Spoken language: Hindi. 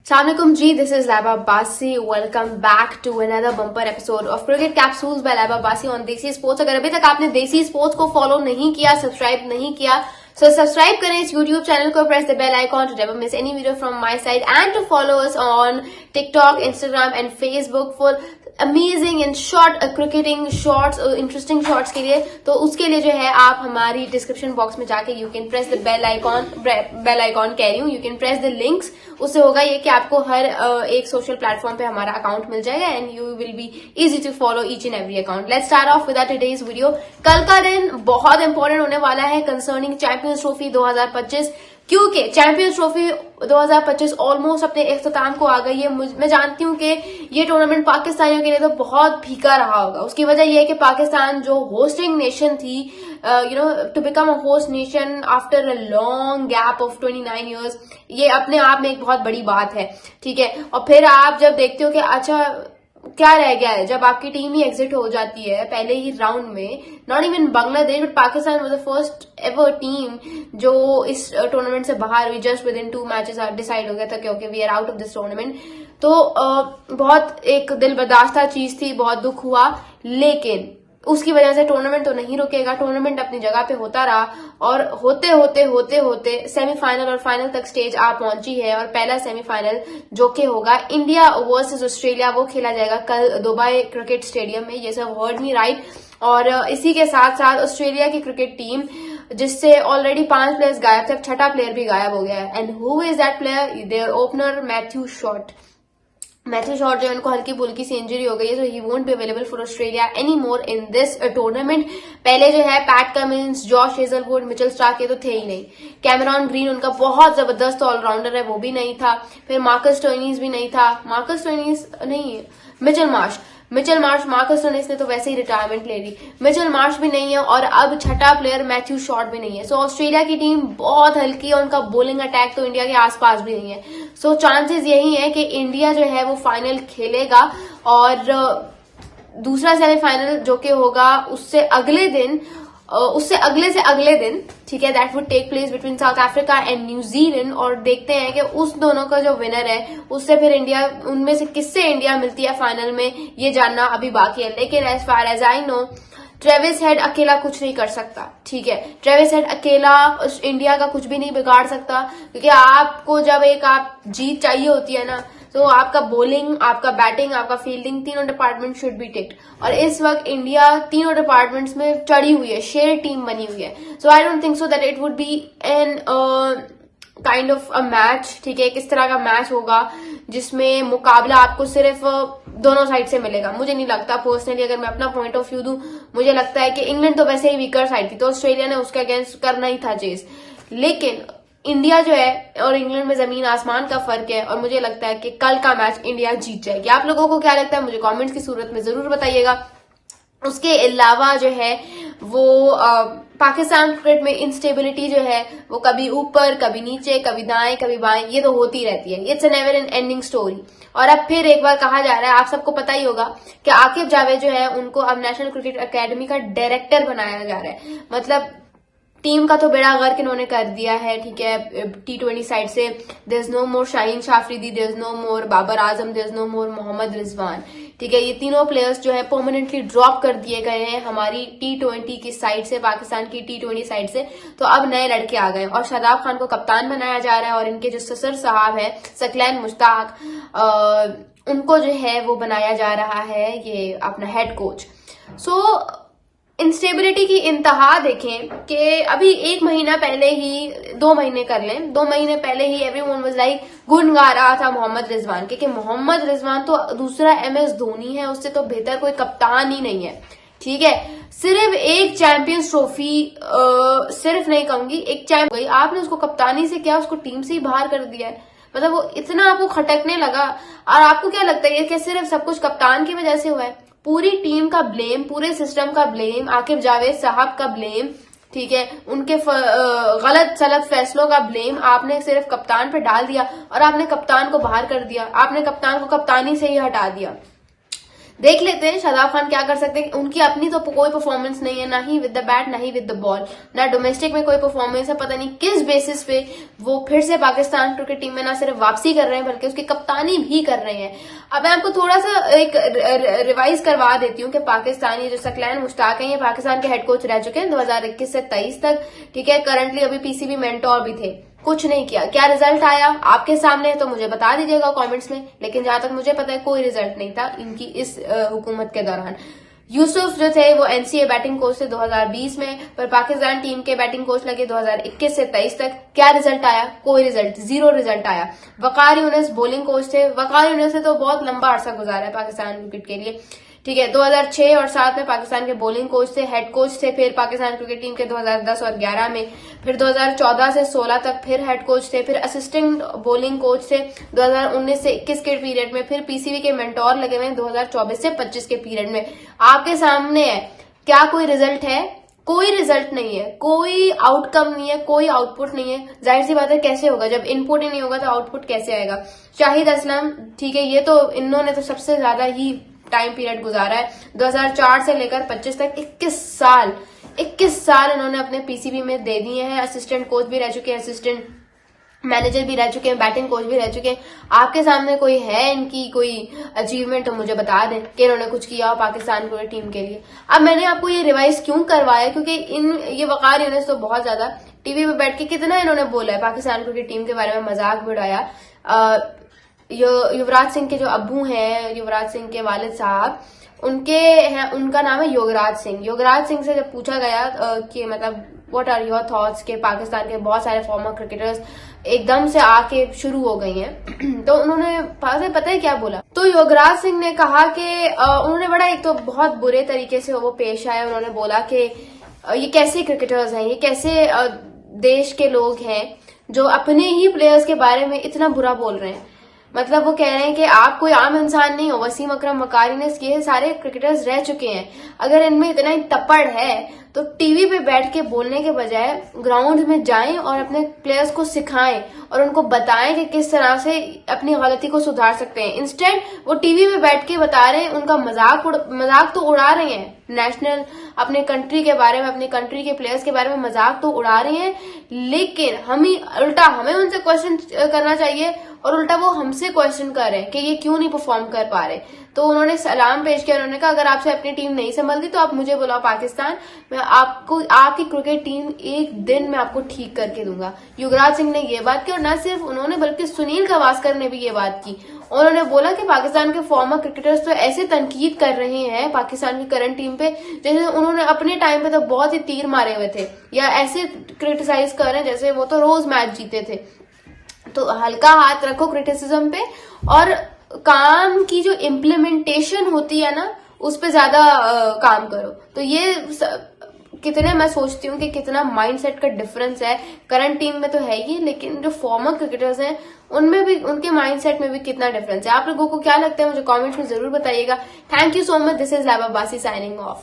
Assalamualaikum ji, this is Laiba Abbasi. Welcome back to another bumper episode of Cricket Capsules by Laiba Abbasi on Desi Sports. अगर अभी तक आपने देसी स्पोर्ट्स को फॉलो नहीं किया, सब्सक्राइब नहीं किया, so सब्सक्राइब करें इस YouTube चैनल को, press the bell icon to never miss any video from my side and to follow us on TikTok, Instagram and Facebook for amazing and short cricketing shorts, interesting shorts के लिए। तो उसके लिए जो है आप हमारी डिस्क्रिप्शन बॉक्स में जाके you can press the bell icon कह रही हूँ, you can press the links. उससे होगा ये कि आपको हर एक सोशल प्लेटफॉर्म पे हमारा अकाउंट मिल जाएगा and you will be easy to follow each and every account. Let's start off with today's video. कल का दिन बहुत इंपॉर्टेंट होने वाला है कंसर्निंग चैंपियंस ट्रॉफी 2025, क्योंकि चैंपियंस ट्रॉफी 2025 ऑलमोस्ट अपने इख्तिताम को आ गई है। मैं जानती हूँ कि ये टूर्नामेंट पाकिस्तानियों के लिए तो बहुत फीका रहा होगा। उसकी वजह यह है कि पाकिस्तान जो होस्टिंग नेशन थी, to become a host nation after a long gap of 29 years, ये अपने आप में एक बहुत बड़ी बात है। ठीक है, और फिर आप जब देखते हो कि अच्छा क्या रह गया है, जब आपकी टीम ही एग्जिट हो जाती है पहले ही राउंड में, not even Bangladesh but Pakistan was the first ever team जो इस टूर्नामेंट से बाहर हुई। Just within 2 matches decide हो गया था क्योंकि we are out of this tournament. तो बहुत एक दिल बर्दाश्ता चीज थी, बहुत दुख हुआ, लेकिन उसकी वजह से टूर्नामेंट तो नहीं रुकेगा। टूर्नामेंट अपनी जगह पे होता रहा और होते होते सेमीफाइनल और फाइनल तक स्टेज आ पहुंची है। और पहला सेमीफाइनल जो कि होगा इंडिया वर्सेस ऑस्ट्रेलिया, वो खेला जाएगा कल दुबई क्रिकेट स्टेडियम में। ये सब वर्ड नहीं राइट। और इसी के साथ साथ ऑस्ट्रेलिया की क्रिकेट टीम जिससे ऑलरेडी 5 प्लेयर्स गायब थे, अब 6ठा प्लेयर भी गायब हो गया है। And who is that player? There opener Matthew Short जो उनको हल्की फुल्की सी इंजरी हो गई है, so he won't be available for Australia any more in this tournament. पहले जो है Pat Cummins, Josh Hazlewood, Mitchell Starc, ये तो थे ही नहीं। कैमरॉन ग्रीन उनका बहुत जबरदस्त ऑलराउंडर है, वो भी नहीं था। फिर मार्कस स्टोइनिस भी नहीं था, मिचेल मार्श मार्कस स्टोइनिस ने तो वैसे ही रिटायरमेंट ले ली, मिचेल मार्श भी नहीं है, और अब 6ठा प्लेयर मैथ्यू शॉट भी नहीं है। सो ऑस्ट्रेलिया की टीम बहुत हल्की है, उनका बॉलिंग अटैक तो इंडिया के आसपास भी नहीं है। सो चांसेस यही है कि इंडिया जो है वो फाइनल खेलेगा और दूसरा सेमीफाइनल जो कि होगा उससे अगले से अगले दिन, ठीक है, that would take place between South Africa and New Zealand. और देखते हैं कि उस दोनों का जो विनर है उससे फिर इंडिया, उनमें से किससे इंडिया मिलती है फाइनल में, ये जानना अभी बाकी है। लेकिन as far as I know, Travis Head अकेला कुछ नहीं कर सकता। ठीक है, ट्रेविस हेड अकेला इंडिया का कुछ भी नहीं बिगाड़ सकता, क्योंकि आपको जब आप जीत चाहिए होती है ना, तो आपका बॉलिंग, आपका बैटिंग, आपका फील्डिंग, तीनों डिपार्टमेंट शुड बी टिक्ड। और इस वक्त इंडिया तीनों डिपार्टमेंट्स में चढ़ी हुई है, शेर टीम बनी हुई है। So I don't think so that it would be an kind of a match. ठीक है, किस तरह का मैच होगा जिसमें मुकाबला आपको सिर्फ दोनों साइड से मिलेगा, मुझे नहीं लगता। पर्सनली अगर मैं अपना पॉइंट ऑफ व्यू दूं, मुझे लगता है कि इंग्लैंड तो वैसे ही वीकर साइड थी, तो ऑस्ट्रेलिया ने उसके अगेंस्ट करना ही था चेस। लेकिन इंडिया जो है और इंग्लैंड में जमीन आसमान का फर्क है, और मुझे लगता है कि कल का मैच इंडिया जीत जाएगी। आप लोगों को क्या लगता है मुझे कमेंट्स की सूरत में जरूर बताइएगा। उसके अलावा जो है वो पाकिस्तान क्रिकेट में इंस्टेबिलिटी जो है वो कभी ऊपर, कभी नीचे, कभी दाएं, कभी बाएं, ये तो होती रहती है। It's never an ending story. और अब फिर एक बार कहा जा रहा है, आप सबको पता ही होगा कि आकिब जावेद जो है उनको अब नेशनल क्रिकेट अकेडमी का डायरेक्टर बनाया जा रहा है। मतलब टीम का तो बेड़ा गर्क इन्होंने कर दिया है। ठीक है, T20 साइड से there is no more Shaheen Shah Afridi, there is no more Babar Azam, there is no more Mohammad Rizwan. ठीक है, ये तीनों प्लेयर्स जो है परमानेंटली ड्रॉप कर दिए गए हैं हमारी T20 की साइड से, पाकिस्तान की T20 साइड से। तो अब नए लड़के आ गए और शादाब खान को कप्तान बनाया जा रहा है, और इनके जो ससर साहब है सकलैन मुश्ताक, उनको जो है वो बनाया जा रहा है ये अपना हेड कोच। सो इंस्टेबिलिटी की इंतहा देखें कि अभी 1 महीना पहले ही, 2 महीने कर लें, 2 महीने पहले ही एवरीवन वाज लाइक गुण गा रहा था मोहम्मद रिजवान के, कि मोहम्मद रिजवान तो दूसरा MS धोनी है, उससे तो बेहतर कोई कप्तान ही नहीं है। ठीक है, सिर्फ एक चैंपियंस ट्रॉफी, सिर्फ नहीं कहूंगी, एक चैंप गई, आपने उसको कप्तानी से क्या, उसको टीम से ही बाहर कर दिया है। मतलब वो इतना आपको खटकने लगा। और आपको क्या लगता है कि सिर्फ सब कुछ कप्तान की वजह से हुआ है? पूरी टीम का ब्लेम, पूरे सिस्टम का ब्लेम, आकिब जावेद साहब का ब्लेम, ठीक है, उनके गलत सलत फैसलों का ब्लेम आपने सिर्फ कप्तान पे डाल दिया, और आपने कप्तान को बाहर कर दिया, आपने कप्तान को कप्तानी से ही हटा दिया। देख लेते हैं शादाब खान क्या कर सकते हैं। उनकी अपनी तो कोई परफॉर्मेंस नहीं है, ना ही विद द बैट ना ही विद द बॉल, ना डोमेस्टिक में कोई परफॉर्मेंस है। पता नहीं किस बेसिस पे वो फिर से पाकिस्तान क्रिकेट टीम में ना सिर्फ वापसी कर रहे हैं बल्कि उसकी कप्तानी भी कर रहे हैं। अब मैं आपको थोड़ा सा एक रिवाइज करवा देती हूँ कि पाकिस्तानी जो सकलैन मुश्ताक है ये पाकिस्तान के हेड कोच रह चुके हैं 2021 से 23 तक, ठीक है। करंटली अभी पीसीबी मेंटोर भी थे। कुछ नहीं किया। क्या रिजल्ट आया आपके सामने है तो मुझे बता दीजिएगा कमेंट्स में, लेकिन जहां तक मुझे पता है कोई रिजल्ट नहीं था इनकी इस हुकूमत के दौरान। यूसुफ जो थे वो एनसीए बैटिंग कोच थे 2020 में, पर पाकिस्तान टीम के बैटिंग कोच लगे 2021 से 23 तक। क्या रिजल्ट आया? कोई रिजल्ट, जीरो रिजल्ट आया। वकार यूनिस बॉलिंग कोच थे। वकार यूनिस ने तो बहुत लंबा अरसा गुजारा है पाकिस्तान क्रिकेट के लिए, ठीक है। 2006 और 7 में पाकिस्तान के बॉलिंग कोच थे, हेड कोच थे। फिर पाकिस्तान क्रिकेट टीम के 2010 और 11 में, फिर 2014 से 16 तक फिर हेड कोच थे, फिर असिस्टेंट बॉलिंग कोच थे 2019 से 21 के पीरियड में, फिर पीसीबी के मेंटोर लगे हुए 2024 से 25 के पीरियड में। आपके सामने है, क्या कोई रिजल्ट है? कोई रिजल्ट नहीं है, कोई आउटकम नहीं है, कोई आउटपुट नहीं है। जाहिर सी बात है कैसे होगा, जब इनपुट ही नहीं होगा तो आउटपुट कैसे आएगा। शाहिद असलम, ठीक है, ये तो इन्होंने तो सबसे ज्यादा ही टाइम पीरियड गुजारा है 2004 से लेकर 25 तक। 21 साल इन्होंने अपने पीसीबी में दे दिए हैं। असिस्टेंट कोच भी रह चुके हैं, असिस्टेंट मैनेजर भी रह चुके हैं, बैटिंग कोच भी रह चुके हैं। आपके सामने कोई है इनकी कोई अचीवमेंट तो मुझे बता दें कि इन्होंने कुछ किया हो पाकिस्तान पूरी टीम के लिए। अब मैंने आपको ये रिवाइज क्यों करवाया, क्योंकि ये वकार यूनिस तो बहुत ज्यादा टीवी पे बैठ के कितना इन्होंने बोला है पाकिस्तान क्रिकेट टीम के बारे में, मजाक भी उड़ाया। युवराज सिंह के जो अब्बू हैं, युवराज सिंह के वालिद साहब, उनका नाम है योगराज सिंह। योगराज सिंह से जब पूछा गया कि मतलब व्हाट आर योर थॉट्स के पाकिस्तान के बहुत सारे फॉर्मर क्रिकेटर्स एकदम से आके शुरू हो गई हैं तो उन्होंने पता है क्या बोला? तो योगराज सिंह ने कहा कि उन्होंने बड़ा एक तो बहुत बुरे तरीके से वो पेश आए। उन्होंने बोला कि ये कैसे क्रिकेटर्स हैं, ये कैसे देश के लोग हैं जो अपने ही प्लेयर्स के बारे में इतना बुरा बोल रहे हैं। मतलब वो कह रहे हैं कि आप कोई आम इंसान नहीं हो। वसीम अकरम, वकार यूनिस, ये सारे क्रिकेटर्स रह चुके हैं। अगर इनमें इतना ही तपड़ है तो टीवी पे बैठ के बोलने के बजाय ग्राउंड में जाएं और अपने प्लेयर्स को सिखाएं और उनको बताएं कि किस तरह से अपनी गलती को सुधार सकते हैं। इंस्टेड वो टीवी पे बैठ के बता रहे हैं, उनका मजाक तो उड़ा रहे हैं। नेशनल अपने कंट्री के बारे में, अपने कंट्री के प्लेयर्स के बारे में मजाक तो उड़ा रहे हैं, लेकिन हमें उनसे क्वेश्चन करना चाहिए और उल्टा वो हमसे क्वेश्चन कर रहे हैं कि ये क्यों नहीं परफॉर्म कर पा रहे। तो उन्होंने सलाम पेश किया। उन्होंने कहा अगर आपसे अपनी टीम नहीं संभलती तो आप मुझे बुलाओ पाकिस्तान, मैं आपकी क्रिकेट टीम एक दिन में आपको ठीक करके दूंगा। युवराज सिंह ने ये बात की, और न सिर्फ उन्होंने बल्कि सुनील गावस्कर ने भी ये बात की। उन्होंने बोला कि पाकिस्तान के फॉर्मर क्रिकेटर्स तो ऐसे तनकीद कर रहे हैं पाकिस्तान की करंट टीम पे जैसे उन्होंने अपने टाइम पे तो बहुत ही तीर मारे हुए थे, या ऐसे क्रिटिसाइज कर रहे हैं जैसे वो तो रोज मैच जीते थे। तो हल्का हाथ रखो क्रिटिसिज्म पे, और काम की जो इम्प्लीमेंटेशन होती है ना उस पे ज्यादा काम करो। तो ये कितने, मैं सोचती हूँ कि कितना माइंडसेट का डिफरेंस है। करंट टीम में तो है ही, लेकिन जो फॉर्मर क्रिकेटर्स हैं उनमें भी, उनके माइंडसेट में भी कितना डिफरेंस है। आप लोगों को क्या लगता है मुझे कमेंट्स में जरूर बताइएगा। Thank you so much. This is lab Abbasi signing off.